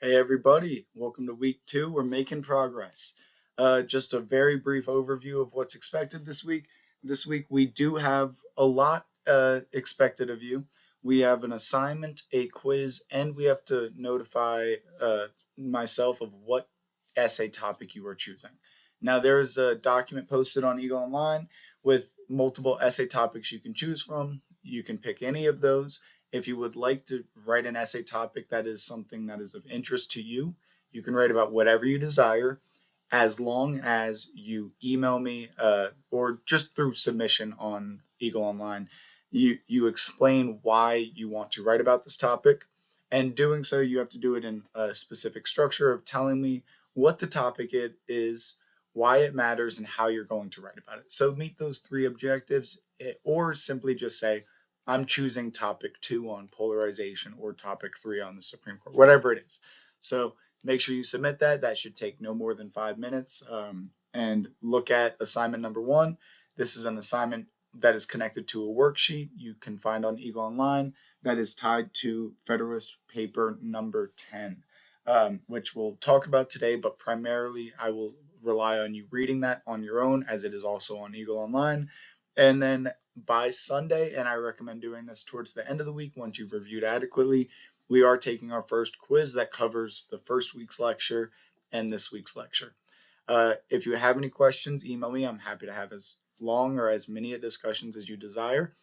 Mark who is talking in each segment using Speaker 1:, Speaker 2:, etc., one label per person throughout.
Speaker 1: Hey everybody, welcome to week 2. We're making progress. Just a very brief overview of what's expected this week. This week we do have a lot expected of you. We have an assignment, a quiz, and we have to notify myself of what essay topic you are choosing. Now there's a document posted on Eagle Online with multiple essay topics you can choose from. You can pick any of those. If you would like to write an essay topic that is something that is of interest to you, you can write about whatever you desire as long as you email me or just through submission on Eagle Online. You explain why you want to write about this topic, and doing so, you have to do it in a specific structure of telling me what the topic it is, why it matters, and how you're going to write about it. So meet those 3 objectives, or simply just say, I'm choosing topic 2 on polarization or topic 3 on the Supreme Court, whatever it is. So make sure you submit that. That should take no more than 5 minutes. And look at assignment number 1. This is an assignment that is connected to a worksheet you can find on Eagle Online that is tied to Federalist paper number 10, which we'll talk about today, but primarily I will rely on you reading that on your own as it is also on Eagle Online. And then by Sunday, and I recommend doing this towards the end of the week once you've reviewed adequately, we are taking our first quiz that covers the first week's lecture and this week's lecture. If you have any questions, email me. I'm happy to have as long or as many discussions as you desire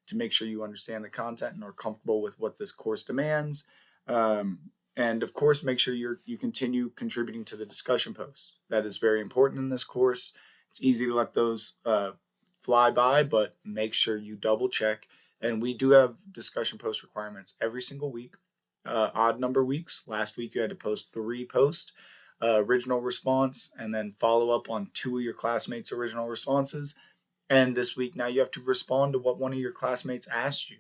Speaker 1: to make sure you understand the content and are comfortable with what this course demands. And of course, make sure you continue contributing to the discussion posts. That is very important in this course. It's easy to let those fly by, but make sure you double check. And we do have discussion post requirements every single week. Odd number weeks. Last week you had to post 3 posts, original response, and then follow up on 2 of your classmates' original responses. And this week now you have to respond to what one of your classmates asked you.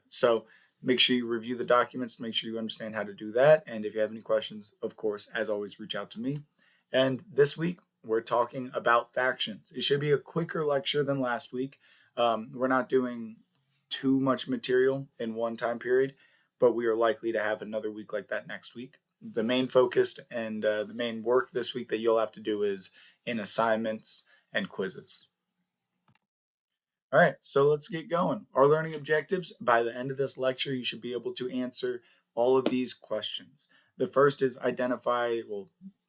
Speaker 1: So make sure you review the documents to make sure you understand how to do that. And if you have any questions, of course, as always, reach out to me. And this week we're talking about factions. It should be a quicker lecture than last week. We're not doing too much material in one time period, but we are likely to have another week like that next week. The main focus and the main work this week that you'll have to do is in assignments and quizzes. All right, so let's get going. Our learning objectives, by the end of this lecture, you should be able to answer all of these questions. The first is identify, well,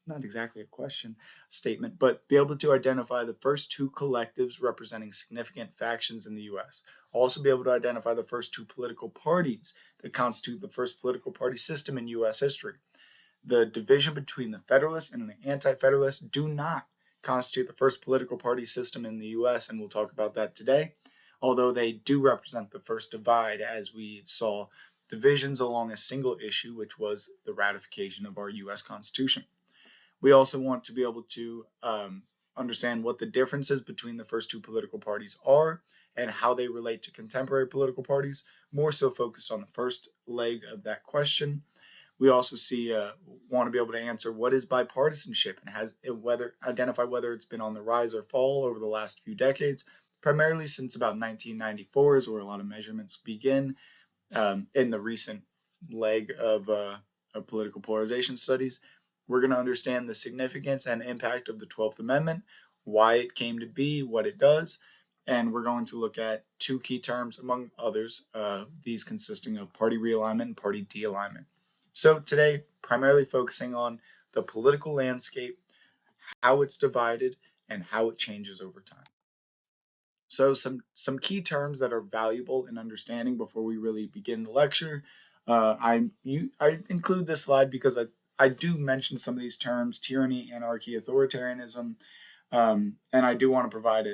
Speaker 1: not exactly a question statement, but be able to identify the first 2 collectives representing significant factions in the US. Also be able to identify the first 2 political parties that constitute the first political party system in US history. The division between the Federalists and the Anti-Federalists do not constitute the first political party system in the US, and we'll talk about that today, although they do represent the first divide as we saw divisions along a single issue, which was the ratification of our US Constitution. We also want to be able to understand what the differences between the first 2 political parties are and how they relate to contemporary political parties, more so focused on the first leg of that question. We also want to be able to answer what is bipartisanship and identify whether it's been on the rise or fall over the last few decades, primarily since about 1994 is where a lot of measurements begin in the recent leg of political polarization studies. We're going to understand the significance and impact of the 12th Amendment, why it came to be, what it does, and we're going to look at 2 key terms among others, these consisting of party realignment and party de-alignment. So today, primarily focusing on the political landscape, how it's divided, and how it changes over time. So some key terms that are valuable in understanding before we really begin the lecture. I include this slide because I do mention some of these terms: tyranny, anarchy, authoritarianism, and I do want to provide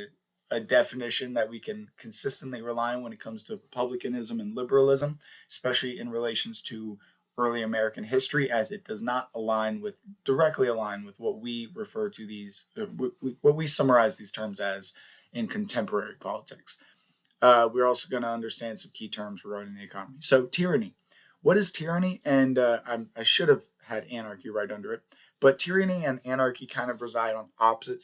Speaker 1: a definition that we can consistently rely on when it comes to republicanism and liberalism, especially in relations to early American history, as it does not directly align with what we refer to what we summarize these terms as in contemporary politics. We're also going to understand some key terms regarding the economy. So tyranny. What is tyranny? And I should have had anarchy right under it, but tyranny and anarchy kind of reside on opposite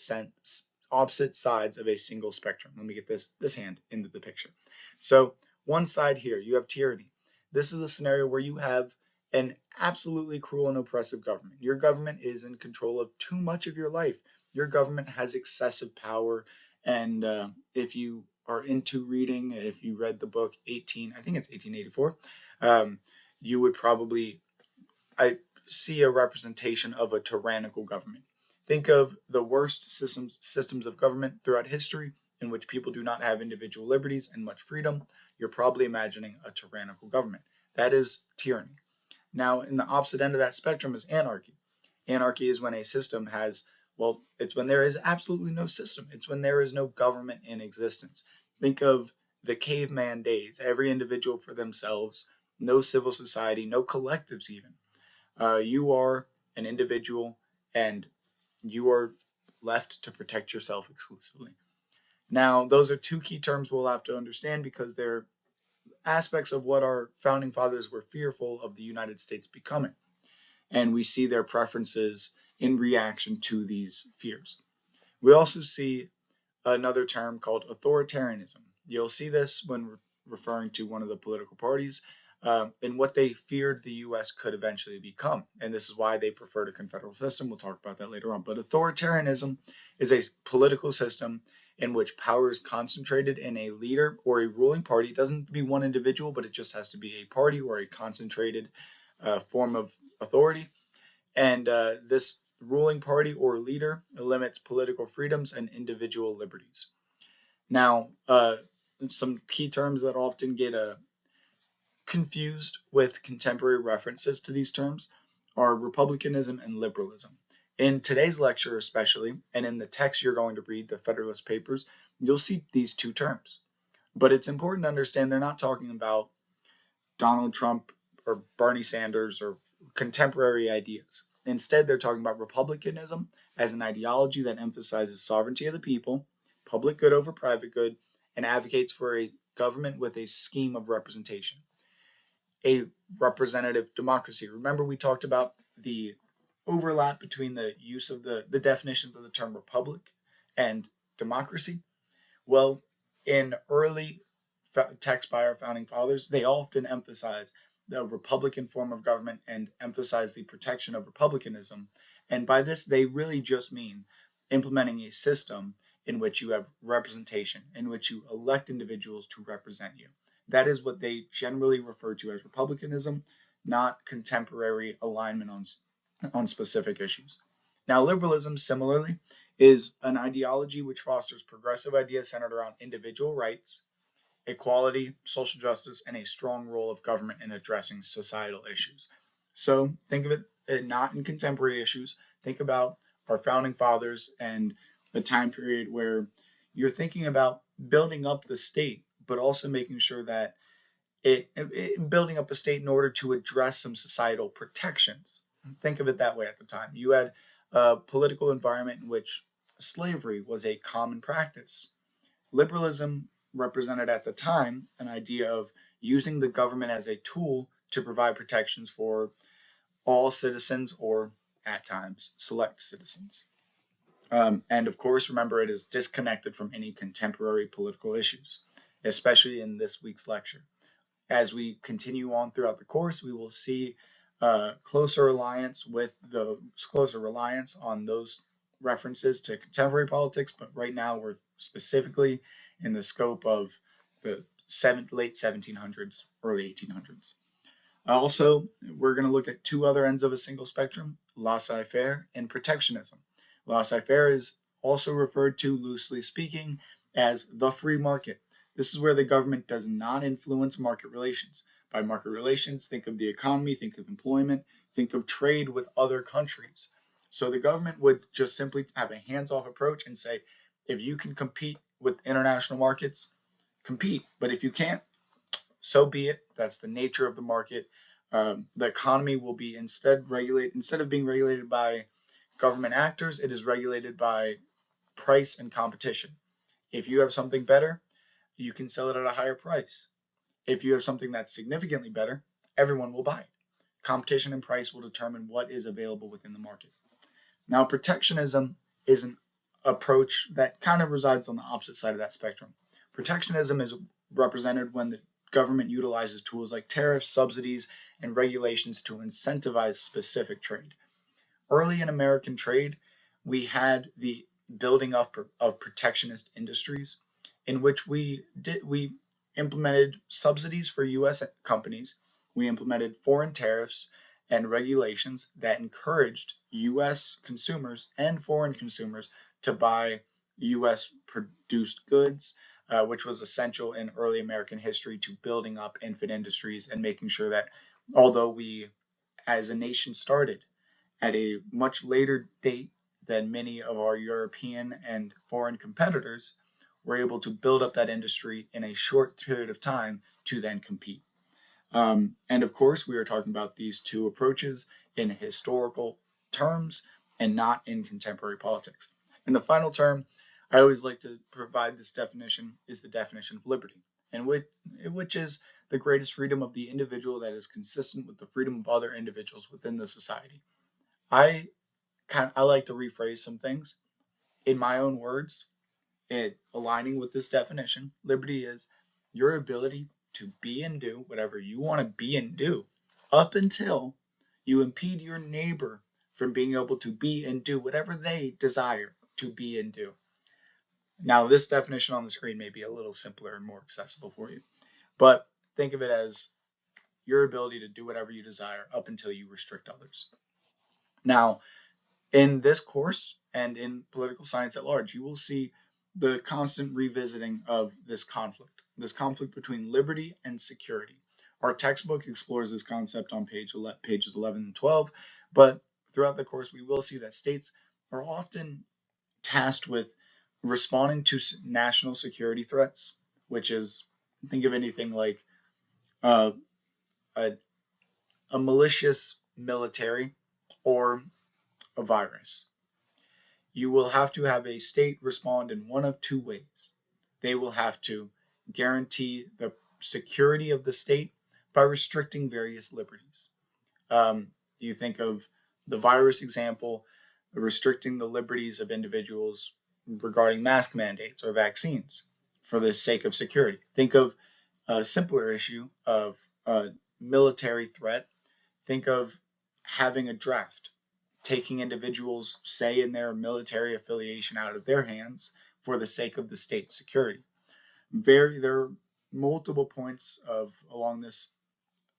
Speaker 1: sides of a single spectrum. Let me get this hand into the picture. So one side here, you have tyranny. This is a scenario where you have an absolutely cruel and oppressive government. Your government is in control of too much of your life. Your government has excessive power, and if you are into reading, if you read the book 18, I think it's 1884, um, you would probably I see a representation of a tyrannical government. Think of the worst systems of government throughout history in which people do not have individual liberties and much freedom. You're probably imagining a tyrannical government. That is tyranny. Now, in the opposite end of that spectrum is anarchy. Anarchy is when a system has, well, it's when there is absolutely no system. It's when there is no government in existence. Think of the caveman days, every individual for themselves, no civil society, no collectives even. You are an individual and you are left to protect yourself exclusively. Now, those are two key terms we'll have to understand because they're aspects of what our founding fathers were fearful of the United States becoming. And we see their preferences in reaction to these fears. We also see another term called authoritarianism. You'll see this when referring to one of the political parties and what they feared the U.S. could eventually become. And this is why they preferred a confederal system. We'll talk about that later on. But authoritarianism is a political system in which power is concentrated in a leader or a ruling party. It doesn't have to be one individual, but it just has to be a party or a concentrated form of authority. And this ruling party or leader limits political freedoms and individual liberties. Now, some key terms that often get confused with contemporary references to these terms are republicanism and liberalism. In today's lecture, especially, and in the text you're going to read, the Federalist Papers, you'll see these two terms. But it's important to understand they're not talking about Donald Trump or Bernie Sanders or contemporary ideas. Instead, they're talking about republicanism as an ideology that emphasizes sovereignty of the people, public good over private good, and advocates for a government with a scheme of representation, a representative democracy. Remember, we talked about the overlap between the use of the definitions of the term republic and democracy. Well, in early texts by our founding fathers, they often emphasize the republican form of government and emphasize the protection of republicanism. And by this, they really just mean implementing a system in which you have representation, in which you elect individuals to represent you. That is what they generally refer to as republicanism, not contemporary alignment on specific issues. Now, liberalism, similarly, is an ideology which fosters progressive ideas centered around individual rights, equality, social justice, and a strong role of government in addressing societal issues. So think of it not in contemporary issues. Think about our founding fathers and a time period where you're thinking about building up the state, but also making sure that building up a state in order to address some societal protections. Think of it that way at the time. You had a political environment in which slavery was a common practice. Liberalism represented at the time an idea of using the government as a tool to provide protections for all citizens or, at times, select citizens. And of course, remember, it is disconnected from any contemporary political issues, especially in this week's lecture. As we continue on throughout the course, we will see closer reliance on those references to contemporary politics. But right now, we're specifically in the scope of the late 1700s, early 1800s. Also, we're going to look at two other ends of a single spectrum: laissez-faire and protectionism. Laissez-faire is also referred to, loosely speaking, as the free market. This is where the government does not influence market relations. By market relations, think of the economy, think of employment, think of trade with other countries. So the government would just simply have a hands-off approach and say, if you can compete with international markets, compete. But if you can't, so be it. That's the nature of the market. The economy will be instead of being regulated by government actors, it is regulated by price and competition. If you have something better, you can sell it at a higher price. If you have something that's significantly better, everyone will buy it. Competition and price will determine what is available within the market. Now, protectionism is an approach that kind of resides on the opposite side of that spectrum. Protectionism is represented when the government utilizes tools like tariffs, subsidies, and regulations to incentivize specific trade. Early in American trade, we had the building up of protectionist industries in which we implemented subsidies for US companies. We implemented foreign tariffs and regulations that encouraged US consumers and foreign consumers to buy US produced goods, which was essential in early American history to building up infant industries and making sure that although we as a nation started at a much later date than many of our European and foreign competitors, were able to build up that industry in a short period of time to then compete. And of course, we are talking about these two approaches in historical terms and not in contemporary politics. And the final term I always like to provide this definition is the definition of liberty, and which is the greatest freedom of the individual that is consistent with the freedom of other individuals within the society. I I like to rephrase some things in my own words. It aligning with this definition, liberty is your ability to be and do whatever you want to be and do up until you impede your neighbor from being able to be and do whatever they desire to be and do. Now, this definition on the screen may be a little simpler and more accessible for you, but think of it as your ability to do whatever you desire up until you restrict others. Now, in this course and in political science at large, you will see the constant revisiting of this conflict between liberty and security. Our textbook explores this concept on pages 11 and 12, but throughout the course, we will see that states are often tasked with responding to national security threats, which is, think of anything like uh, a, a malicious military or a virus. You will have to have a state respond in one of two ways. They will have to guarantee the security of the state by restricting various liberties. You think of the virus example, restricting the liberties of individuals regarding mask mandates or vaccines for the sake of security. Think of a simpler issue of a military threat. Think of having a draft, taking individuals, say in their military affiliation, out of their hands for the sake of the state's security. There are multiple points along this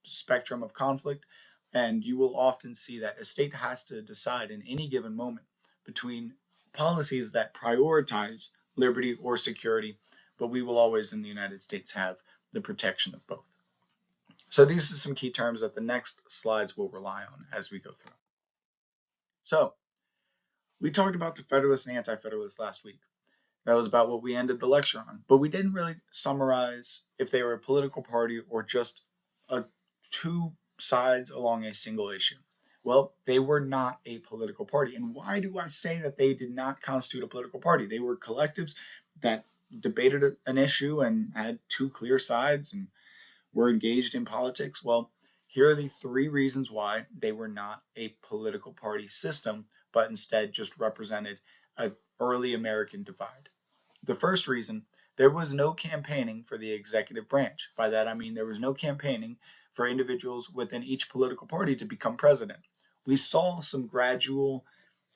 Speaker 1: spectrum of conflict, and you will often see that a state has to decide in any given moment between policies that prioritize liberty or security, but we will always in the United States have the protection of both. So these are some key terms that the next slides will rely on as we go through. So we talked about the Federalists and Anti-Federalists last week. That was about what we ended the lecture on, but we didn't really summarize if they were a political party or just two sides along a single issue. Well, they were not a political party. And why do I say that they did not constitute a political party? They were collectives that debated an issue and had two clear sides and were engaged in politics. Well, here are the three reasons why they were not a political party system, but instead just represented an early American divide. The first reason, there was no campaigning for the executive branch. By that I mean there was no campaigning for individuals within each political party to become president. We saw some gradual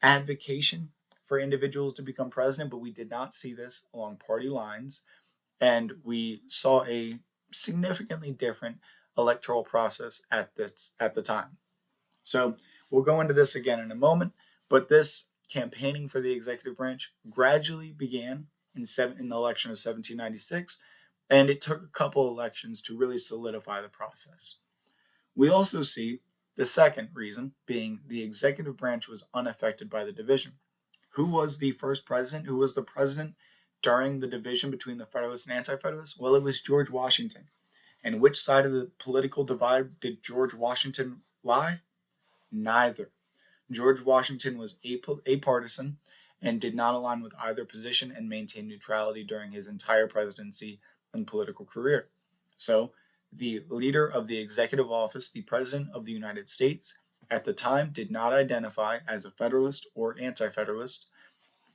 Speaker 1: advocation for individuals to become president, but we did not see this along party lines, and we saw a significantly different electoral process at the time. So we'll go into this again in a moment, but this campaigning for the executive branch gradually began in the election of 1796, and it took a couple elections to really solidify the process. We also see the second reason being the executive branch was unaffected by the division. Who was the first president? Who was the president during the division between the Federalists and Anti-Federalists? Well, it was George Washington. And which side of the political divide did George Washington lie? Neither. George Washington was apartisan and did not align with either position and maintained neutrality during his entire presidency and political career. So, the leader of the executive office, the President of the United States, at the time did not identify as a Federalist or Anti-Federalist,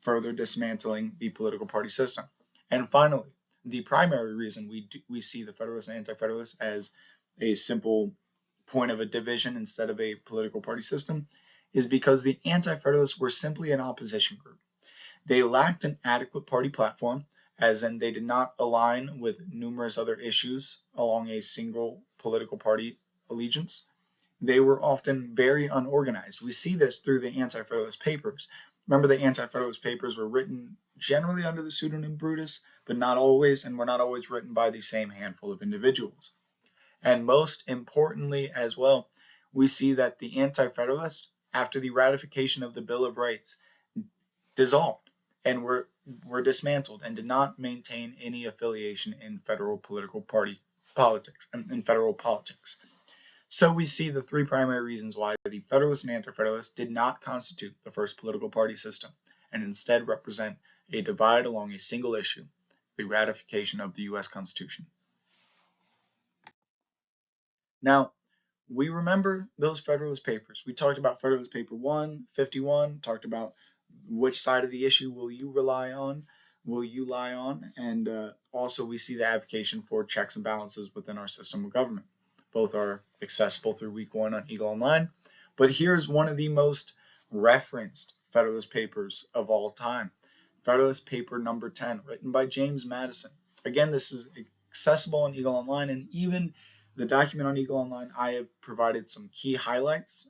Speaker 1: further dismantling the political party system. And finally, the primary reason we see the Federalists and Anti-Federalists as a simple point of a division instead of a political party system is because the Anti-Federalists were simply an opposition group. They lacked an adequate party platform, as in they did not align with numerous other issues along a single political party allegiance. They were often very unorganized. We see this through the Anti-Federalist Papers. Remember, the Anti-Federalist Papers were written generally under the pseudonym Brutus, but not always, and were not always written by the same handful of individuals. And most importantly as well, we see that the Anti-Federalists, after the ratification of the Bill of Rights, dissolved and were dismantled and did not maintain any affiliation in federal political party politics and in federal politics. So we see the three primary reasons why the Federalists and Anti-Federalists did not constitute the first political party system and instead represent a divide along a single issue, the ratification of the U.S. Constitution. Now, we remember those Federalist Papers. We talked about Federalist Paper 1, 51, talked about which side of the issue will you lie on, and also we see the advocation for checks and balances within our system of government. Both are accessible through week 1 on Eagle Online. But here's one of the most referenced Federalist Papers of all time. Federalist Paper number 10, written by James Madison. Again, this is accessible on Eagle Online, and even the document on Eagle Online, I have provided some key highlights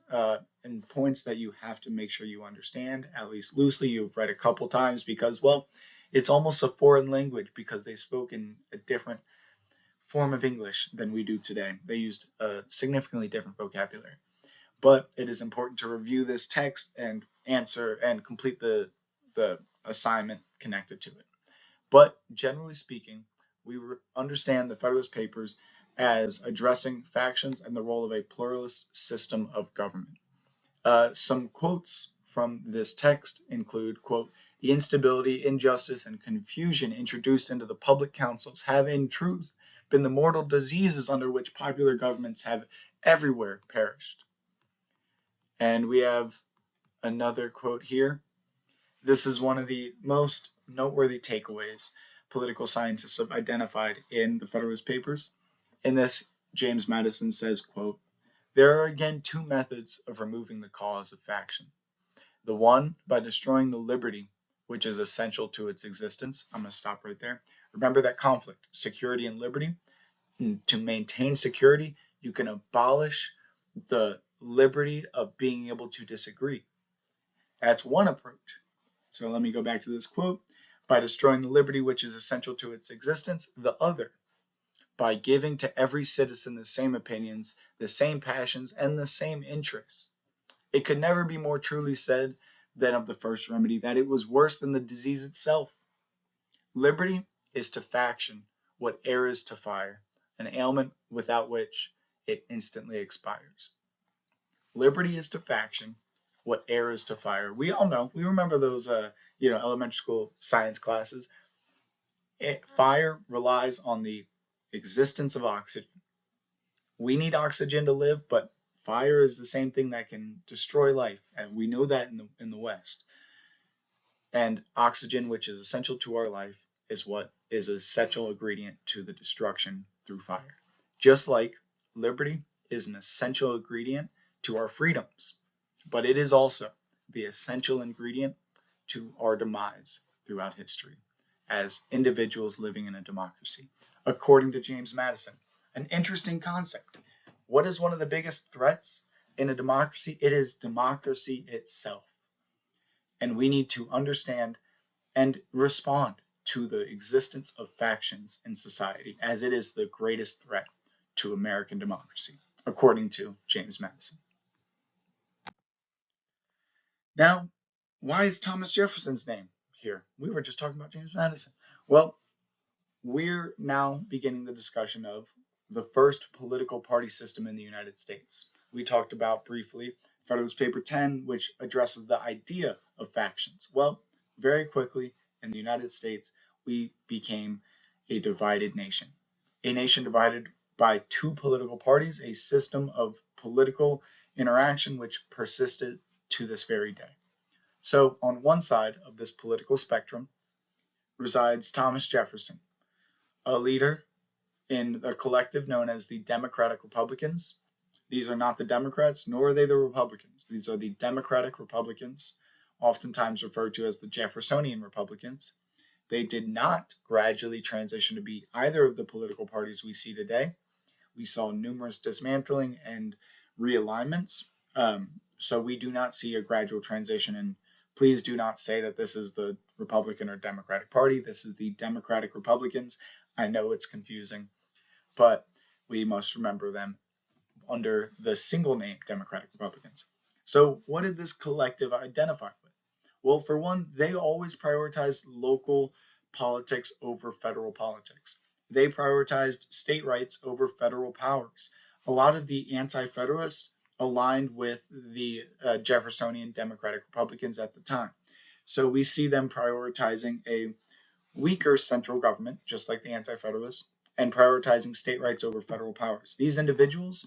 Speaker 1: and points that you have to make sure you understand, at least loosely. You've read a couple times because, well, it's almost a foreign language because they spoke in a different form of English than we do today. They used a significantly different vocabulary. But it is important to review this text and answer and complete the assignment connected to it. But generally speaking, we understand the Federalist Papers as addressing factions and the role of a pluralist system of government. Some quotes from this text include, quote, "The instability, injustice, and confusion introduced into the public councils have in truth been the mortal diseases under which popular governments have everywhere perished." And we have another quote here. This is one of the most noteworthy takeaways political scientists have identified in the Federalist Papers. In this, James Madison says, quote, "There are again two methods of removing the cause of faction. The one by destroying the liberty which is essential to its existence." I'm going to stop right there. Remember that conflict, security and liberty. To maintain security, you can abolish the liberty of being able to disagree. That's one approach. So let me go back to this quote. By destroying the liberty which is essential to its existence, the other, by giving to every citizen the same opinions, the same passions, and the same interests. It could never be more truly said than of the first remedy that it was worse than the disease itself. Liberty is to faction what air is to fire, an ailment without which it instantly expires. Liberty is to faction what air is to fire. We all know, we remember those elementary school science classes. Fire relies on the existence of oxygen. We need oxygen to live, but fire is the same thing that can destroy life, and we know that in the West. And oxygen, which is essential to our life, is what is an essential ingredient to the destruction through fire. Just like liberty is an essential ingredient to our freedoms, but it is also the essential ingredient to our demise throughout history as individuals living in a democracy, according to James Madison. An interesting concept. What is one of the biggest threats in a democracy? It is democracy itself. And we need to understand and respond to the existence of factions in society, as it is the greatest threat to American democracy, according to James Madison. Now, why is Thomas Jefferson's name here? We were just talking about James Madison. Well, we're now beginning the discussion of the first political party system in the United States. We talked about briefly Federalist Paper 10, which addresses the idea of factions. Well, very quickly in the United States, we became a divided nation divided by two political parties, a system of political interaction which persisted to this very day. So on one side of this political spectrum resides Thomas Jefferson, a leader in a collective known as the Democratic Republicans. These are not the Democrats, nor are they the Republicans. These are the Democratic Republicans, oftentimes referred to as the Jeffersonian Republicans. They did not gradually transition to be either of the political parties we see today. We saw numerous dismantling and realignments. So we do not see a gradual transition. And please do not say that this is the Republican or Democratic Party. This is the Democratic Republicans. I know it's confusing, but we must remember them under the single name Democratic Republicans. So what did this collective identify with? Well, for one, they always prioritized local politics over federal politics. They prioritized state rights over federal powers. A lot of the anti-federalists aligned with the Jeffersonian Democratic Republicans at the time. So we see them prioritizing a weaker central government, just like the anti-federalists, and prioritizing state rights over federal powers. These individuals,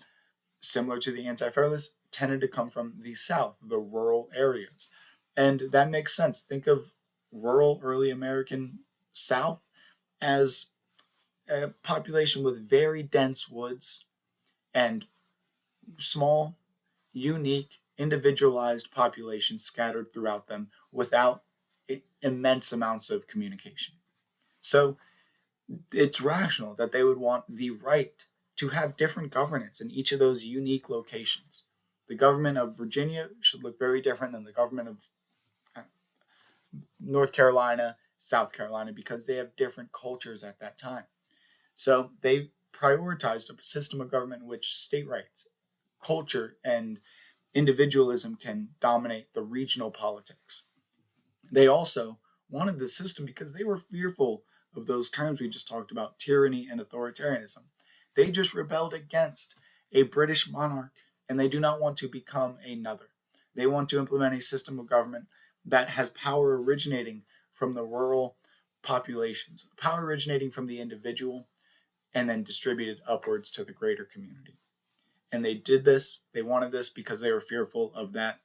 Speaker 1: similar to the anti-federalists, tended to come from the South, the rural areas. And that makes sense. Think of rural early American South as a population with very dense woods and small, unique, individualized populations scattered throughout them without immense amounts of communication. So it's rational that they would want the right to have different governance in each of those unique locations. The government of Virginia should look very different than the government of North Carolina, South Carolina, because they have different cultures at that time. So they prioritized a system of government in which state rights, culture, and individualism can dominate the regional politics. They also wanted the system because they were fearful of those terms we just talked about, tyranny and authoritarianism. They just rebelled against a British monarch, and they do not want to become another. They want to implement a system of government that has power originating from the rural populations, power originating from the individual, and then distributed upwards to the greater community. And they did this, they wanted this because they were fearful of that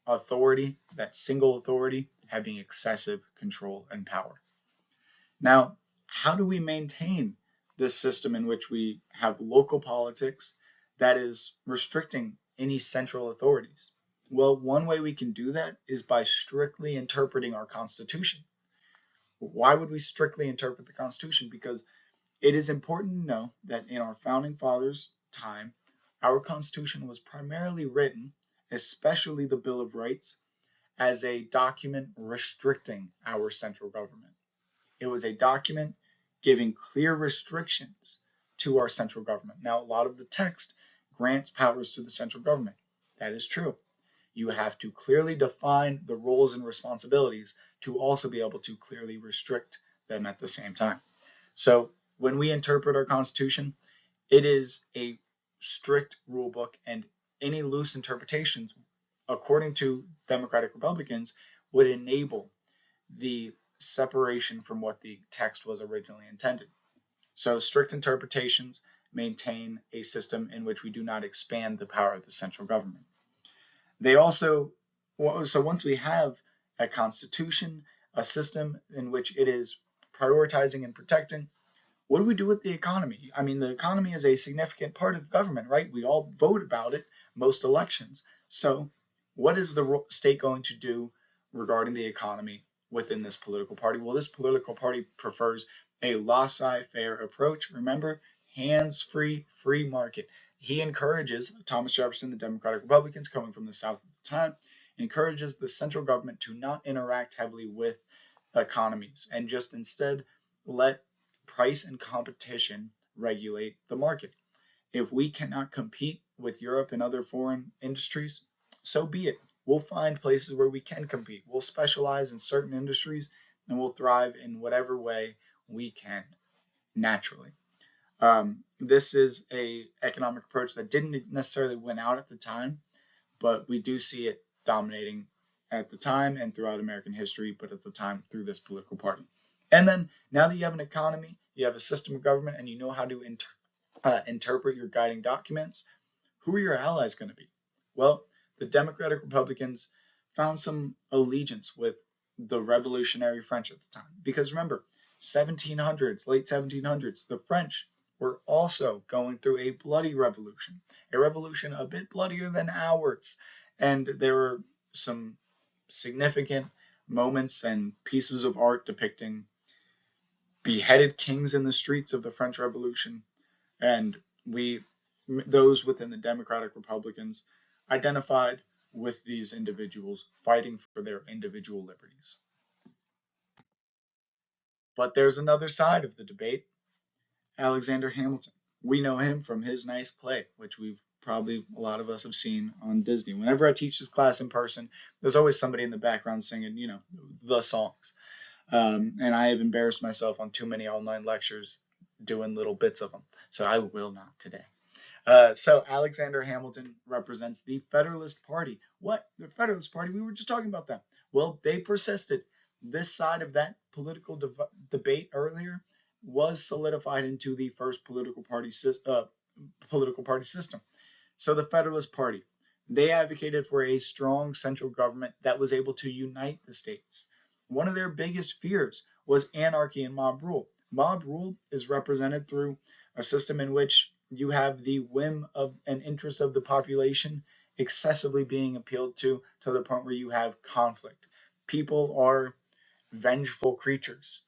Speaker 1: authority, that single authority, having excessive control and power. Now, how do we maintain this system in which we have local politics that is restricting any central authorities? Well, one way we can do that is by strictly interpreting our Constitution. Why would we strictly interpret the Constitution? Because it is important to know that in our founding fathers' time, our Constitution was primarily written, especially the Bill of Rights, as a document restricting our central government. It was a document giving clear restrictions to our central government. Now, a lot of the text grants powers to the central government. That is true. You have to clearly define the roles and responsibilities to also be able to clearly restrict them at the same time. So when we interpret our Constitution, it is a strict rule book, and any loose interpretations, according to Democratic Republicans, would enable the separation from what the text was originally intended. So strict interpretations maintain a system in which we do not expand the power of the central government. They also, so once we have a constitution, a system in which it is prioritizing and protecting, what do we do with the economy? I mean, the economy is a significant part of government, right? We all vote about it most elections. So what is the state going to do regarding the economy within this political party? Well, this political party prefers a laissez-faire approach. Remember, hands-free, free market. He encourages, Thomas Jefferson, the Democratic Republicans coming from the South at the time, encourages the central government to not interact heavily with economies and just instead let price and competition regulate the market. If we cannot compete with Europe and other foreign industries, so be it. We'll find places where we can compete. We'll specialize in certain industries and we'll thrive in whatever way we can naturally. This is a economic approach that didn't necessarily win out at the time, but we do see it dominating at the time and throughout American history, but at the time through this political party. And then now that you have an economy, you have a system of government, and you know how to interpret your guiding documents, who are your allies going to be? Well, the Democratic Republicans found some allegiance with the Revolutionary French at the time. Because remember, 1700s, late 1700s, the French were also going through a bloody revolution, a revolution a bit bloodier than ours. And there were some significant moments and pieces of art depicting beheaded kings in the streets of the French Revolution, and those within the Democratic Republicans, identified with these individuals fighting for their individual liberties. But there's another side of the debate. Alexander Hamilton. We know him from his nice play, which a lot of us have seen on Disney. Whenever I teach this class in person, there's always somebody in the background singing, the songs. And I have embarrassed myself on too many online lectures doing little bits of them. So I will not today. So Alexander Hamilton represents the Federalist Party. What? The Federalist Party? We were just talking about that. Well, they persisted. This side of that political debate earlier was solidified into the first political party system. So the Federalist Party, they advocated for a strong central government that was able to unite the states. One of their biggest fears was anarchy and mob rule. Mob rule is represented through a system in which you have the whim of and interest of the population excessively being appealed to the point where you have conflict. People are vengeful creatures.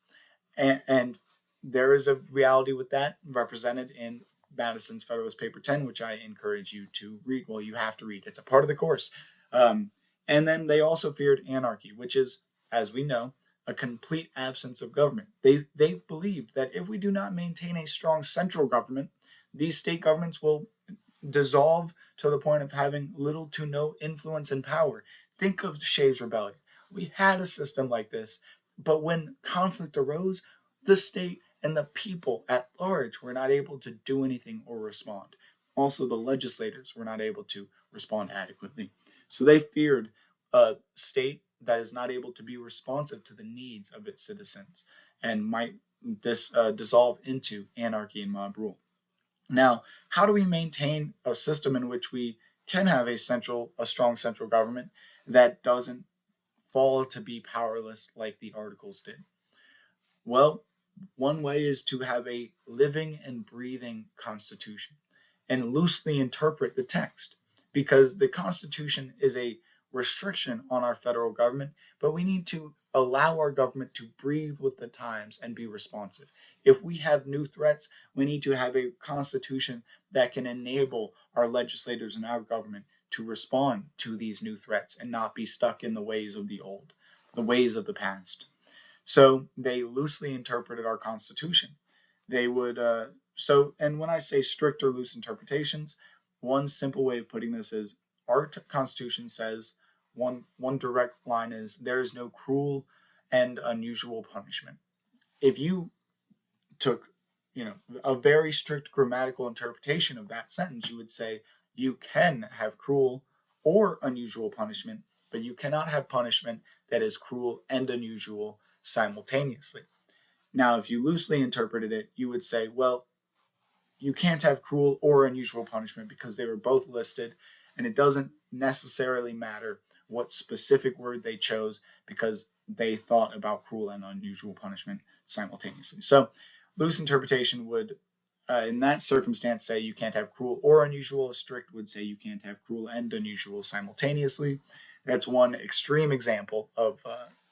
Speaker 1: And there is a reality with that represented in Madison's Federalist Paper 10, which I encourage you to read. Well, you have to read. It's a part of the course. And then they also feared anarchy, which is, as we know, a complete absence of government. They believed that if we do not maintain a strong central government, these state governments will dissolve to the point of having little to no influence and power. Think of Shays' Rebellion. We had a system like this, but when conflict arose, the state and the people at large were not able to do anything or respond. Also, the legislators were not able to respond adequately. So they feared a state that is not able to be responsive to the needs of its citizens and might dissolve into anarchy and mob rule. Now, how do we maintain a system in which we can have a strong central government that doesn't fall to be powerless like the Articles did? Well, one way is to have a living and breathing Constitution and loosely interpret the text, because the Constitution is a restriction on our federal government, but we need to allow our government to breathe with the times and be responsive. If we have new threats, we need to have a Constitution that can enable our legislators and our government to respond to these new threats and not be stuck in the ways of the ways of the past. So they loosely interpreted our Constitution. They would, and when I say strict or loose interpretations, one simple way of putting this is our Constitution says one direct line is there is no cruel and unusual punishment. If you took, a very strict grammatical interpretation of that sentence, you would say you can have cruel or unusual punishment, but you cannot have punishment that is cruel and unusual simultaneously. Now, if you loosely interpreted it, you would say, well, you can't have cruel or unusual punishment because they were both listed, and it doesn't necessarily matter what specific word they chose because they thought about cruel and unusual punishment simultaneously. So loose interpretation would, in that circumstance, say you can't have cruel or unusual. Strict would say you can't have cruel and unusual simultaneously. That's one extreme example of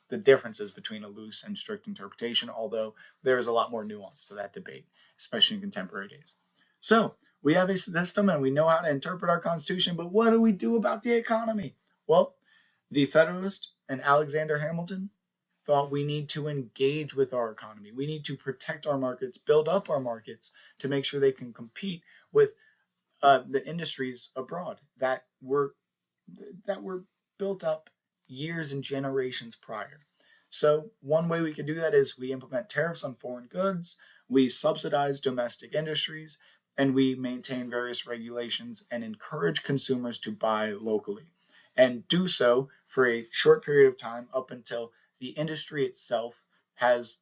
Speaker 1: the differences between a loose and strict interpretation, although there is a lot more nuance to that debate, especially in contemporary days. So we have a system and we know how to interpret our Constitution, but what do we do about the economy? Well, the Federalist and Alexander Hamilton thought we need to engage with our economy. We need to protect our markets, build up our markets to make sure they can compete with the industries abroad that were built up years and generations prior. So one way we could do that is we implement tariffs on foreign goods, we subsidize domestic industries, and we maintain various regulations and encourage consumers to buy locally, and do so for a short period of time up until the industry itself has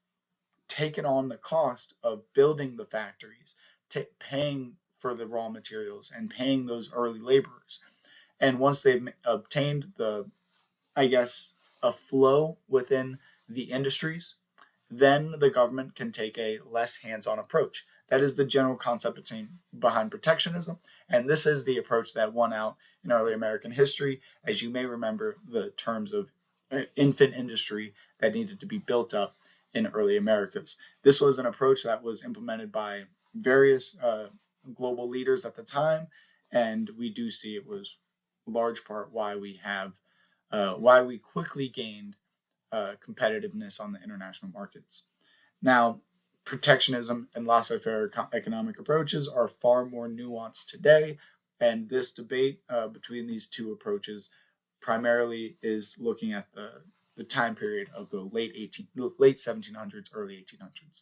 Speaker 1: taken on the cost of building the factories, paying for the raw materials and paying those early laborers. And once they've obtained a flow within the industries, then the government can take a less hands-on approach. That is the general concept behind protectionism, and this is the approach that won out in early American history. As you may remember, the terms of infant industry that needed to be built up in early Americas. This was an approach that was implemented by various global leaders at the time, and we do see it was large part why we quickly gained competitiveness on the international markets. Now, protectionism and laissez-faire economic approaches are far more nuanced today, and this debate between these two approaches primarily is looking at the time period of the late 1700s, early 1800s.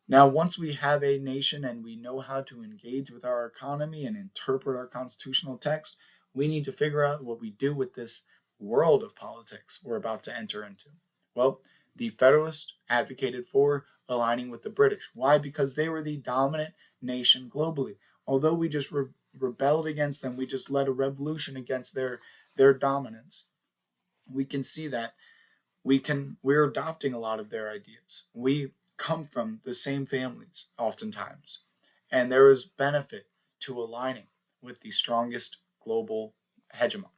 Speaker 1: Now, once we have a nation and we know how to engage with our economy and interpret our constitutional text, we need to figure out what we do with this world of politics we're about to enter into. Well, the Federalists advocated for aligning with the British. Why? Because they were the dominant nation globally. Although we just rebelled against them, we just led a revolution against their dominance. We can see that we're adopting a lot of their ideas. We come from the same families oftentimes, and there is benefit to aligning with the strongest global hegemon.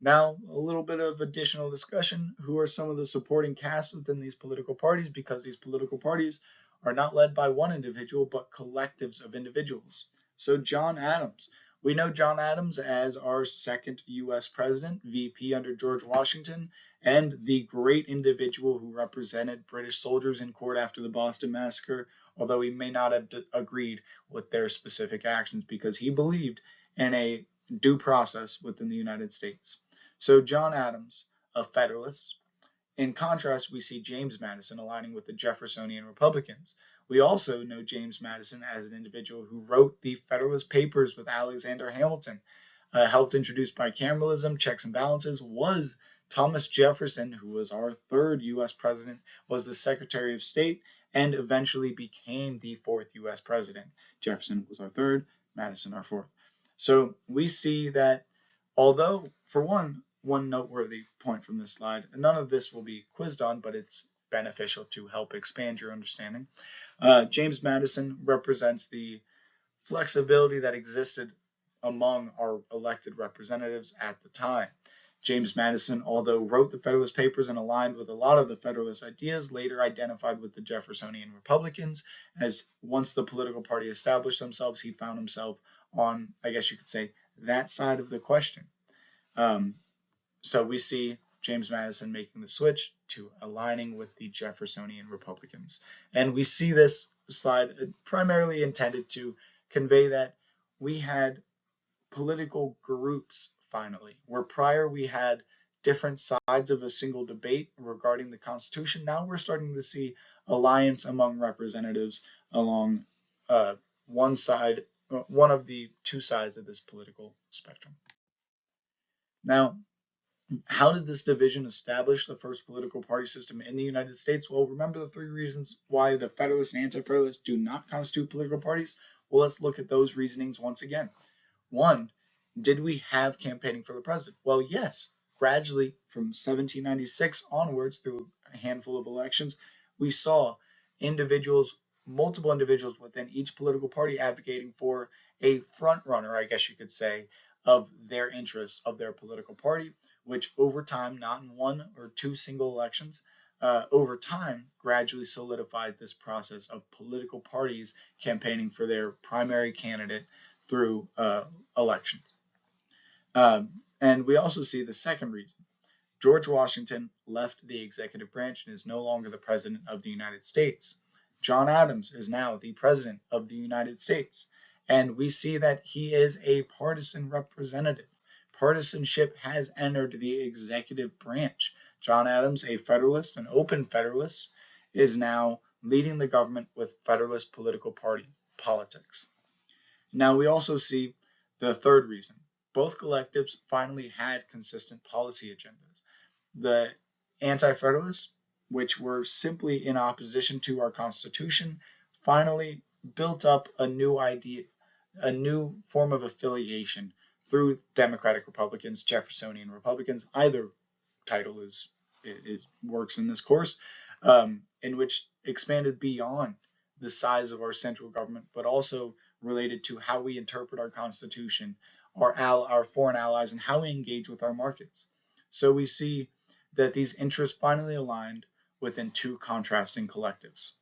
Speaker 1: Now, a little bit of additional discussion. Who are some of the supporting casts within these political parties? Because these political parties are not led by one individual, but collectives of individuals. So John Adams. We know John Adams as our second U.S. president, VP under George Washington, and the great individual who represented British soldiers in court after the Boston Massacre, although he may not have agreed with their specific actions because he believed in a due process within the United States. So John Adams, a Federalist. In contrast, we see James Madison aligning with the Jeffersonian Republicans. We also know James Madison as an individual who wrote the Federalist Papers with Alexander Hamilton, helped introduce bicameralism, checks and balances, was Thomas Jefferson, who was our third U.S. president, was the Secretary of State, and eventually became the fourth U.S. president. Jefferson was our third, Madison our fourth. So we see that although, for one noteworthy point from this slide, none of this will be quizzed on, but it's beneficial to help expand your understanding. James Madison represents the flexibility that existed among our elected representatives at the time. James Madison, although wrote the Federalist Papers and aligned with a lot of the Federalist ideas, later identified with the Jeffersonian Republicans, as once the political party established themselves, he found himself on, I guess you could say, that side of the question. So we see James Madison making the switch to aligning with the Jeffersonian Republicans. And we see this slide primarily intended to convey that we had political groups finally, where prior we had different sides of a single debate regarding the Constitution. Now we're starting to see alliance among representatives along one of the two sides of this political spectrum. Now, how did this division establish the first political party system in the United States? Well, remember the three reasons why the Federalists and Anti-Federalists do not constitute political parties? Well, let's look at those reasonings once again. One, did we have campaigning for the president? Well, yes. Gradually, from 1796 onwards, through a handful of elections, we saw multiple individuals within each political party advocating for a front runner, I guess you could say, of their interests of their political party, which over time, not in one or two single elections, over time gradually solidified this process of political parties campaigning for their primary candidate through elections. And we also see the second reason. George Washington left the executive branch and is no longer the president of the United States. John Adams is now the president of the United States. And we see that he is a partisan representative. Partisanship has entered the executive branch. John Adams, a Federalist, an open Federalist, is now leading the government with Federalist political party politics. Now we also see the third reason. Both collectives finally had consistent policy agendas. The Anti-Federalists, which were simply in opposition to our Constitution, finally built up a new idea, a new form of affiliation through Democratic Republicans, Jeffersonian Republicans. Either title is it works in this course, in which expanded beyond the size of our central government, but also related to how we interpret our Constitution, our foreign allies, and how we engage with our markets. So we see that these interests finally aligned within two contrasting collectives.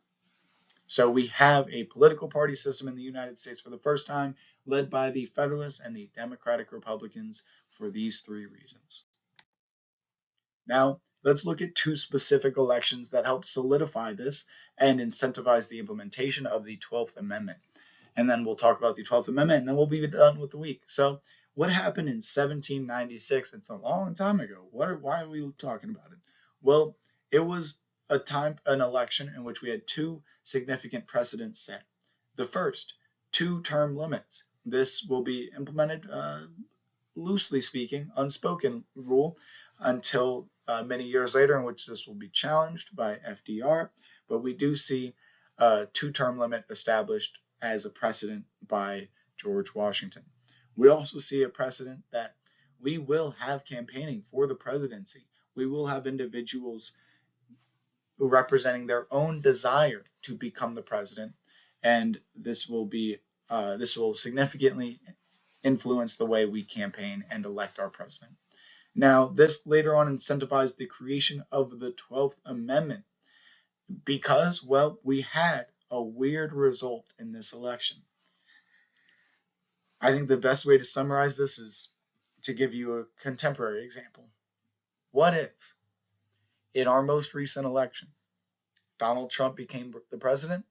Speaker 1: So we have a political party system in the United States for the first time, led by the Federalists and the Democratic Republicans for these three reasons. Now, let's look at two specific elections that helped solidify this and incentivize the implementation of the 12th Amendment. And then we'll talk about the 12th Amendment, and then we'll be done with the week. So, what happened in 1796? It's a long time ago. Why are we talking about it? Well, it was an election in which we had two significant precedents set. The first, two-term limits. This will be implemented, loosely speaking, unspoken rule until many years later, in which this will be challenged by FDR. But we do see a two-term limit established as a precedent by George Washington. We also see a precedent that we will have campaigning for the presidency. We will have individuals representing their own desire to become the president, and this will significantly influence the way we campaign and elect our president. Now, this later on incentivized the creation of the 12th Amendment because, well, we had a weird result in this election. I think the best way to summarize this is to give you a contemporary example. What if, in our most recent election, Donald Trump became the president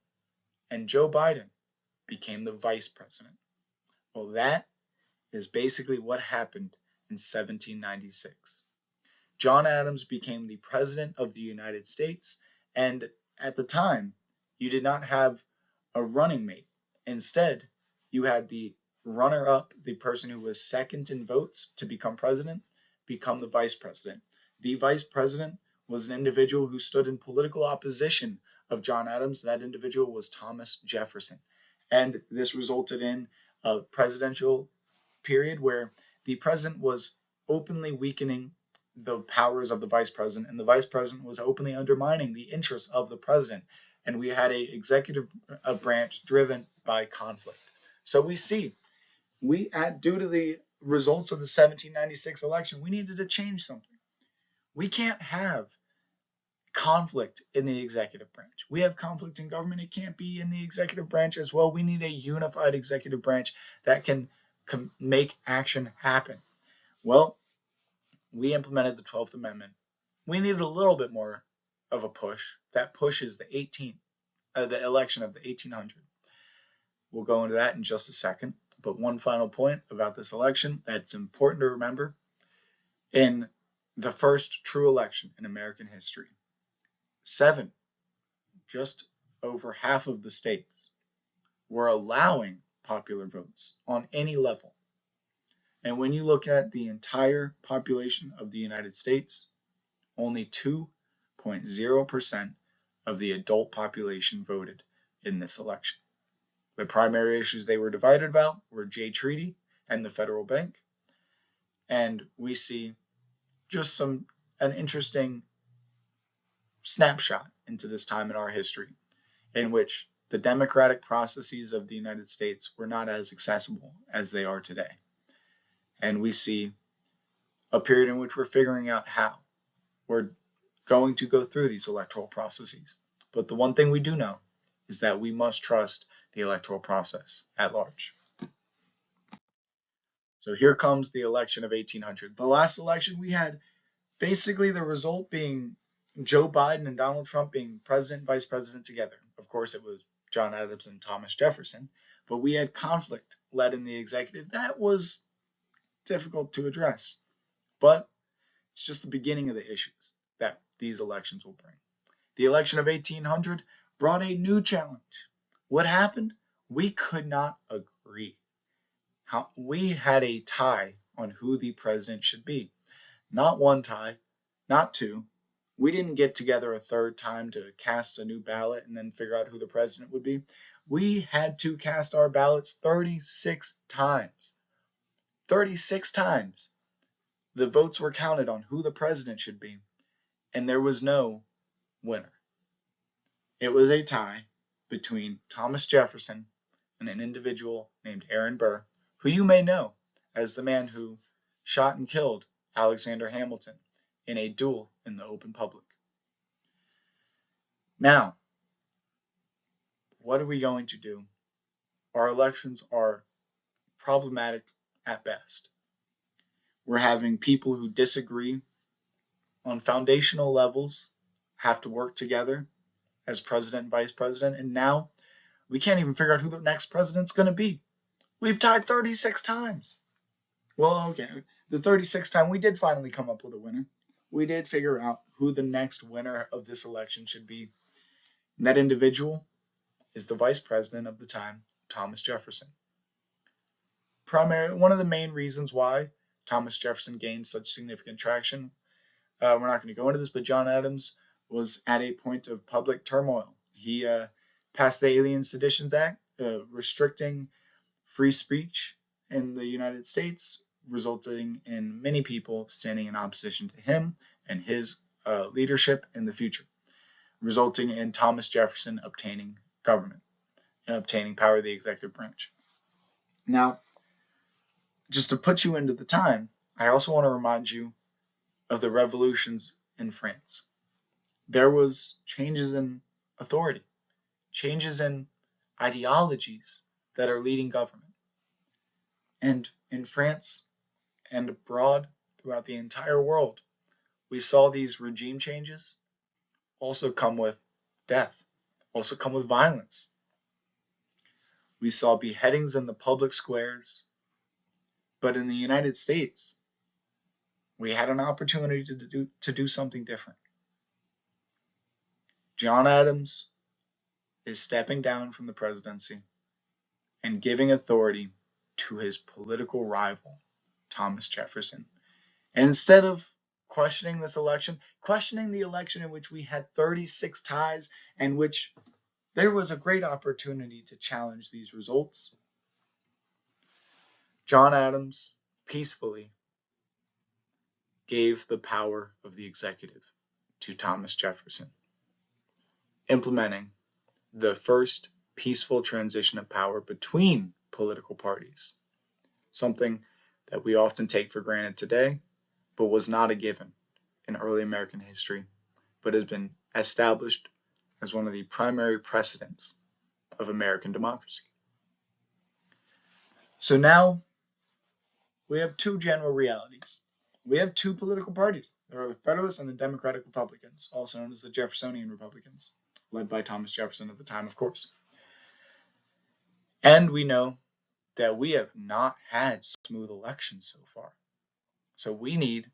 Speaker 1: and Joe Biden became the vice president? Well, that is basically what happened in 1796. John Adams became the president of the United States, and at the time, you did not have a running mate. Instead, you had the runner-up, the person who was second in votes to become president, become the vice president. The vice president was an individual who stood in political opposition of John Adams. That individual was Thomas Jefferson. And this resulted in a presidential period where the president was openly weakening the powers of the vice president, and the vice president was openly undermining the interests of the president. And we had an executive branch driven by conflict. So we see, due to the results of the 1796 election, we needed to change something. We can't have conflict in the executive branch. We have conflict in government. It can't be in the executive branch as well. We need a unified executive branch that can make action happen. Well, we implemented the 12th Amendment. We needed a little bit more of a push. That push is the election of the 1800. We'll go into that in just a second. But one final point about this election that's important to remember. In the first true election in American history, just over half of the states were allowing popular votes on any level. And when you look at the entire population of the United States, only 2.0% of the adult population voted in this election. The primary issues they were divided about were Jay Treaty and the federal bank. And we see just an interesting snapshot into this time in our history in which the democratic processes of the United States were not as accessible as they are today. And we see a period in which we're figuring out how we're going to go through these electoral processes. But the one thing we do know is that we must trust the electoral process at large. So here comes the election of 1800. The last election we had basically the result being Joe Biden and Donald Trump being president and vice president together. Of course, it was John Adams and Thomas Jefferson, but we had conflict led in the executive. That was difficult to address, but it's just the beginning of the issues that these elections will bring. The election of 1800 brought a new challenge. What happened? We could not agree. We had a tie on who the president should be. Not one tie, not two. We didn't get together a third time to cast a new ballot and then figure out who the president would be. We had to cast our ballots 36 times. 36 times. The votes were counted on who the president should be. and there was no winner. It was a tie between Thomas Jefferson and an individual named Aaron Burr, who you may know as the man who shot and killed Alexander Hamilton in a duel in the open public. Now, what are we going to do? Our elections are problematic at best. We're having people who disagree on foundational levels have to work together as president and vice president, and now we can't even figure out who the next president's going to be. We've tied 36 times. Well, okay, the 36th time we did finally come up with a winner. We did figure out who the next winner of this election should be. And that individual is the vice president of the time, Thomas Jefferson. One of the main reasons why Thomas Jefferson gained such significant traction, we're not going to go into this, but John Adams was at a point of public turmoil. He passed the Alien Seditions Act, restricting free speech in the United States, resulting in many people standing in opposition to him and his leadership in the future, resulting in Thomas Jefferson obtaining government and obtaining power of the executive branch. Now, just to put you into the time, I also want to remind you of the revolutions in France. There was changes in authority, changes in ideologies that are leading government. And in France and abroad throughout the entire world, we saw these regime changes also come with death, also come with violence. We saw beheadings in the public squares, but in the United States, we had an opportunity to do something different. John Adams is stepping down from the presidency and giving authority to his political rival, Thomas Jefferson. And instead of questioning this election, questioning the election in which we had 36 ties and which there was a great opportunity to challenge these results, John Adams peacefully gave the power of the executive to Thomas Jefferson, implementing the first peaceful transition of power between political parties, something that we often take for granted today, but was not a given in early American history, but has been established as one of the primary precedents of American democracy. So now we have two general realities. We have two political parties. There are the Federalists and the Democratic Republicans, also known as the Jeffersonian Republicans, led by Thomas Jefferson at the time, of course. And we know that we have not had smooth elections so far. So we need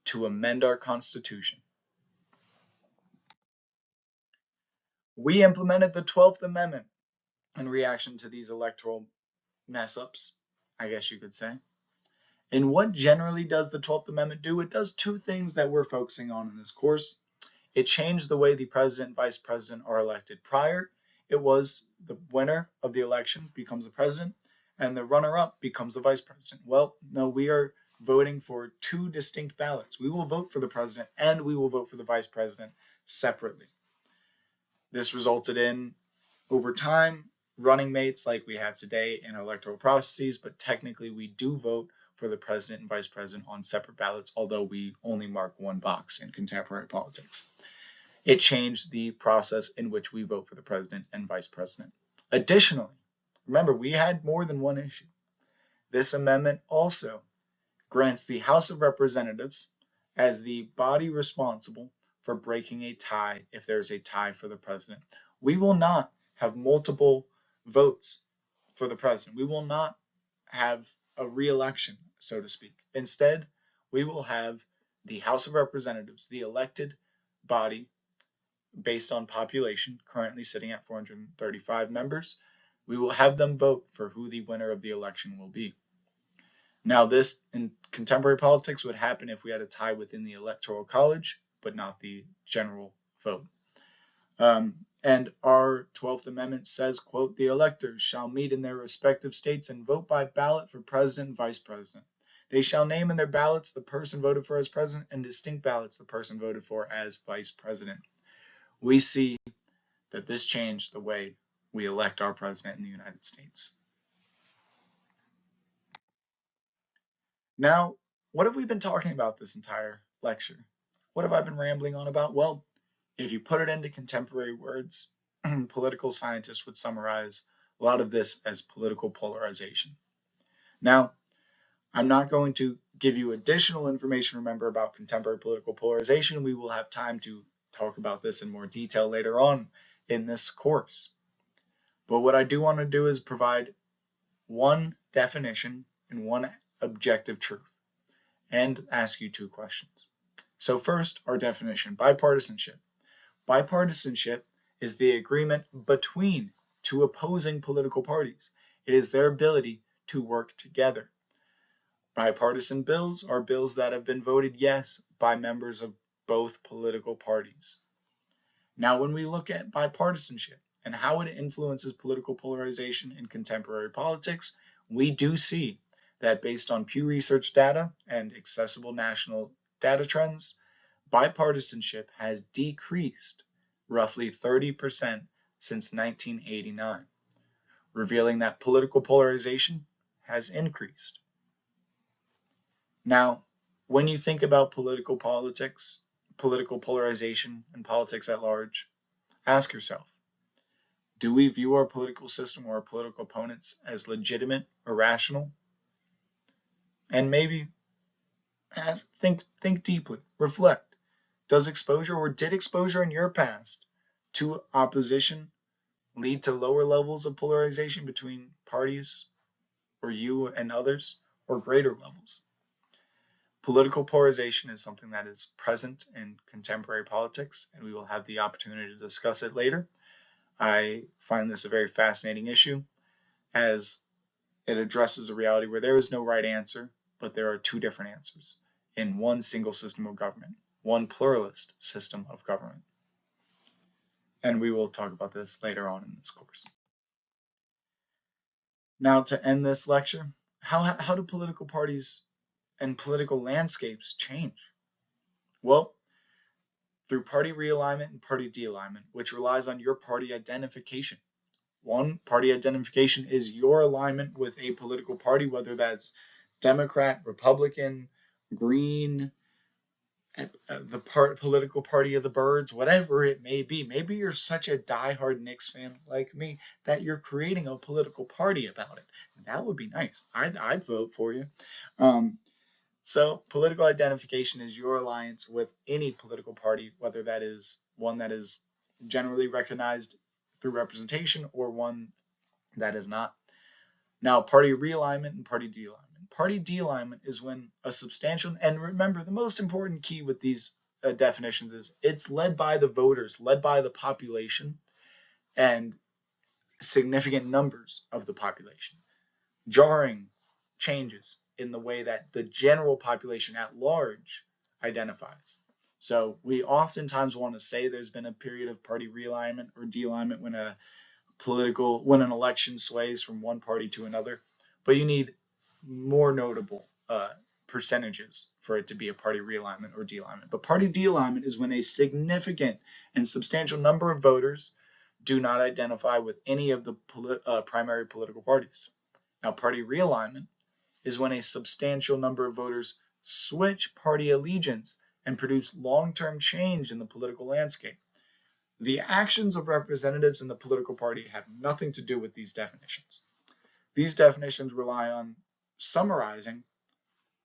Speaker 1: to amend our Constitution. We implemented the 12th Amendment in reaction to these electoral mess-ups, I guess you could say. And what generally does the 12th Amendment do? It does two things that we're focusing on in this course. It changed the way the president and vice president are elected. Prior, it was the winner of the election becomes the president, and the runner-up becomes the vice president. Well, no, we are voting for two distinct ballots. We will vote for the president and we will vote for the vice president separately. This resulted in, over time, running mates like we have today in electoral processes, but technically we do vote for the president and vice president on separate ballots, although we only mark one box in contemporary politics. It changed the process in which we vote for the president and vice president. Additionally, remember, we had more than one issue. This amendment also grants the House of Representatives as the body responsible for breaking a tie if there's a tie for the president. We will not have multiple votes for the president. We will not have a re-election, so to speak. Instead, we will have the House of Representatives, the elected body based on population, currently sitting at 435 members. We will have them vote for who the winner of the election will be. Now, this in contemporary politics would happen if we had a tie within the Electoral College, but not the general vote. And our 12th Amendment says, quote, "The electors shall meet in their respective states and vote by ballot for president and vice president. They shall name in their ballots the person voted for as president and distinct ballots the person voted for as vice president. We see that this changed the way we elect our president in the United States. Now, what have we been talking about this entire lecture? What have I been rambling on about? Well, if you put it into contemporary words, political scientists would summarize a lot of this as political polarization. Now, I'm not going to give you additional information, remember, about contemporary political polarization. We will have time to talk about this in more detail later on in this course. But what I do want to do is provide one definition and one objective truth and ask you two questions. So first, our definition, bipartisanship. Bipartisanship is the agreement between two opposing political parties. It is their ability to work together. Bipartisan bills are bills that have been voted yes by members of both political parties. Now, when we look at bipartisanship and how it influences political polarization in contemporary politics, we do see that based on Pew Research data and accessible national data trends, bipartisanship has decreased roughly 30% since 1989, revealing that political polarization has increased. Now, when you think about political politics, political polarization, and politics at large, ask yourself, do we view our political system or our political opponents as legitimate or rational? And maybe think deeply, reflect. Does exposure or did exposure in your past to opposition lead to lower levels of polarization between parties or you and others, or greater levels? Political polarization is something that is present in contemporary politics, and we will have the opportunity to discuss it later. I find this a very fascinating issue, as it addresses a reality where there is no right answer, but there are two different answers in one single system of government, one pluralist system of government. And we will talk about this later on in this course. Now, to end this lecture, how do political parties and political landscapes change? Well, through party realignment and party de-alignment, which relies on your party identification. One, party identification is your alignment with a political party, whether that's Democrat, Republican, Green, the political party of the birds, whatever it may be. Maybe you're such a diehard Knicks fan like me that you're creating a political party about it. That would be nice. I'd vote for you. So political identification is your alliance with any political party, whether that is one that is generally recognized through representation or one that is not. Now, party realignment and party de-alignment. Party de-alignment is when a substantial, and remember, the most important key with these definitions is it's led by the voters, led by the population, and significant numbers of the population. Jarring changes in the way that the general population at large identifies. So we oftentimes want to say there's been a period of party realignment or de-alignment when an election sways from one party to another, but you need more notable percentages for it to be a party realignment or de-alignment. But party de-alignment is when a significant and substantial number of voters do not identify with any of the primary political parties. Now, party realignment is when a substantial number of voters switch party allegiance and produce long-term change in the political landscape. The actions of representatives in the political party have nothing to do with these definitions. These definitions rely on summarizing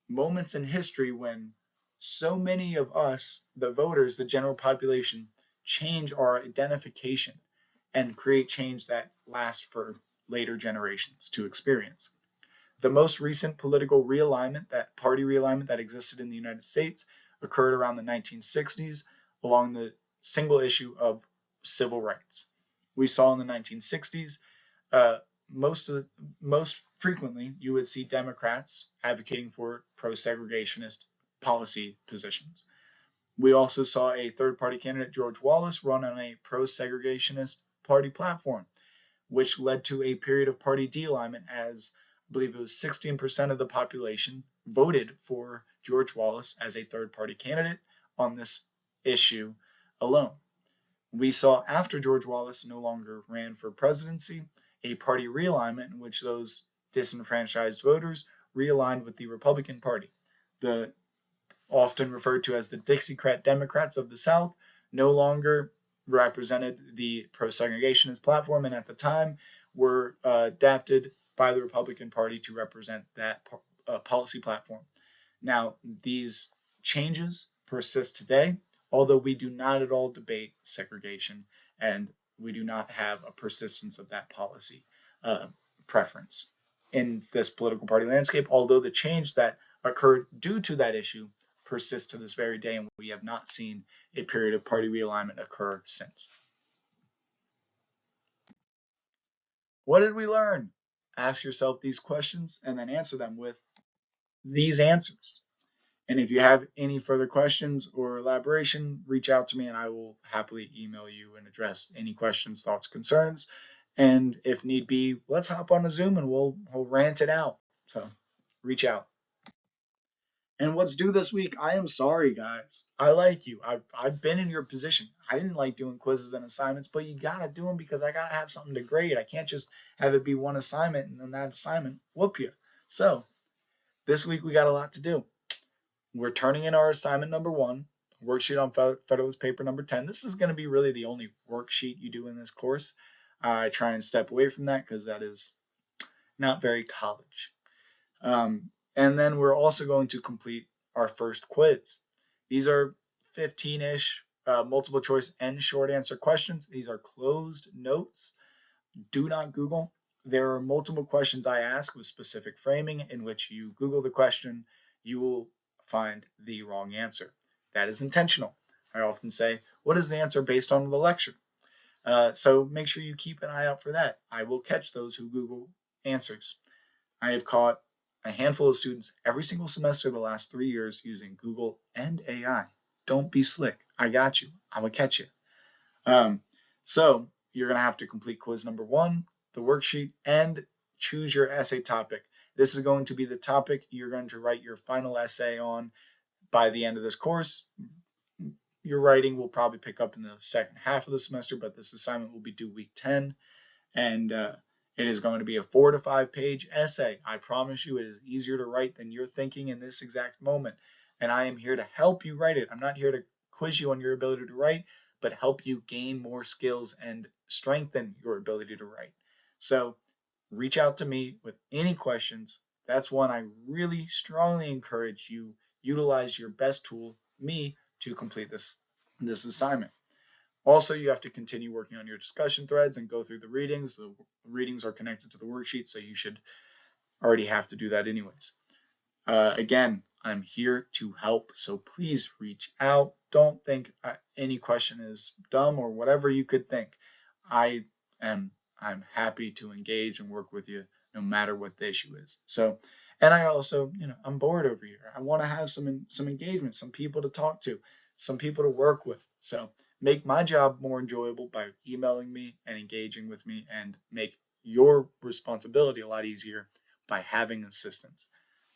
Speaker 1: moments in history when so many of us, the voters, the general population, change our identification and create change that lasts for later generations to experience. The most recent political realignment, that party realignment that existed in the United States, occurred around the 1960s along the single issue of civil rights. We saw in the 1960s, most frequently, you would see Democrats advocating for pro-segregationist policy positions. We also saw a third-party candidate, George Wallace, run on a pro-segregationist party platform, which led to a period of party de-alignment as I believe it was 16% of the population voted for George Wallace as a third-party candidate on this issue alone. We saw after George Wallace no longer ran for presidency, a party realignment in which those disenfranchised voters realigned with the Republican Party. The often referred to as the Dixiecrat Democrats of the South no longer represented the pro-segregationist platform, and at the time were adapted by the Republican Party to represent that policy platform. Now, these changes persist today, although we do not at all debate segregation and we do not have a persistence of that policy preference in this political party landscape, although the change that occurred due to that issue persists to this very day, and we have not seen a period of party realignment occur since. What did we learn? Ask yourself these questions and then answer them with these answers. And if you have any further questions or elaboration, reach out to me and I will happily email you and address any questions, thoughts, concerns. And if need be, let's hop on a Zoom and we'll rant it out. So reach out. And what's due this week? I am sorry, guys. I like you. I've been in your position. I didn't like doing quizzes and assignments, but you gotta do them because I gotta have something to grade. I can't just have it be one assignment and then that assignment whoop you. So this week we got a lot to do. We're turning in our assignment number 1, worksheet on Federalist Paper number 10. This is going to be really the only worksheet you do in this course. I try and step away from that because that is not very college. And then we're also going to complete our first quiz. These are 15-ish multiple choice and short answer questions. These are closed notes. Do not Google. There are multiple questions I ask with specific framing in which you Google the question, you will find the wrong answer. That is intentional. I often say, what is the answer based on the lecture? So make sure you keep an eye out for that. I will catch those who Google answers. I have caught a handful of students every single semester the last 3 years using Google and AI. Don't be slick. I got you. I'm going to catch you. So you're going to have to complete quiz number 1, the worksheet, and choose your essay topic. This is going to be the topic you're going to write your final essay on by the end of this course. Your writing will probably pick up in the second half of the semester, but this assignment will be due week 10. And it is going to be a 4 to 5 page essay. I promise you it is easier to write than you're thinking in this exact moment. And I am here to help you write it. I'm not here to quiz you on your ability to write, but help you gain more skills and strengthen your ability to write. So reach out to me with any questions. That's one I really strongly encourage you utilize your best tool, me, to complete this assignment. Also, you have to continue working on your discussion threads and go through the readings. The readings are connected to the worksheet, so you should already have to do that anyways. Again, I'm here to help, so please reach out. Don't think any question is dumb or whatever you could think. I'm happy to engage and work with you no matter what the issue is. So, and I also, I'm bored over here. I want to have some engagement, some people to talk to, some people to work with. So make my job more enjoyable by emailing me and engaging with me, and make your responsibility a lot easier by having assistance.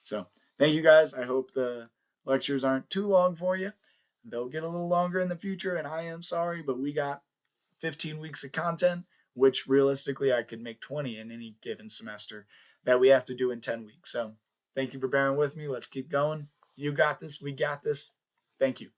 Speaker 1: So thank you guys. I hope the lectures aren't too long for you. They'll get a little longer in the future, and I am sorry, but we got 15 weeks of content, which realistically I could make 20 in any given semester that we have to do in 10 weeks. So thank you for bearing with me. Let's keep going. You got this. We got this. Thank you.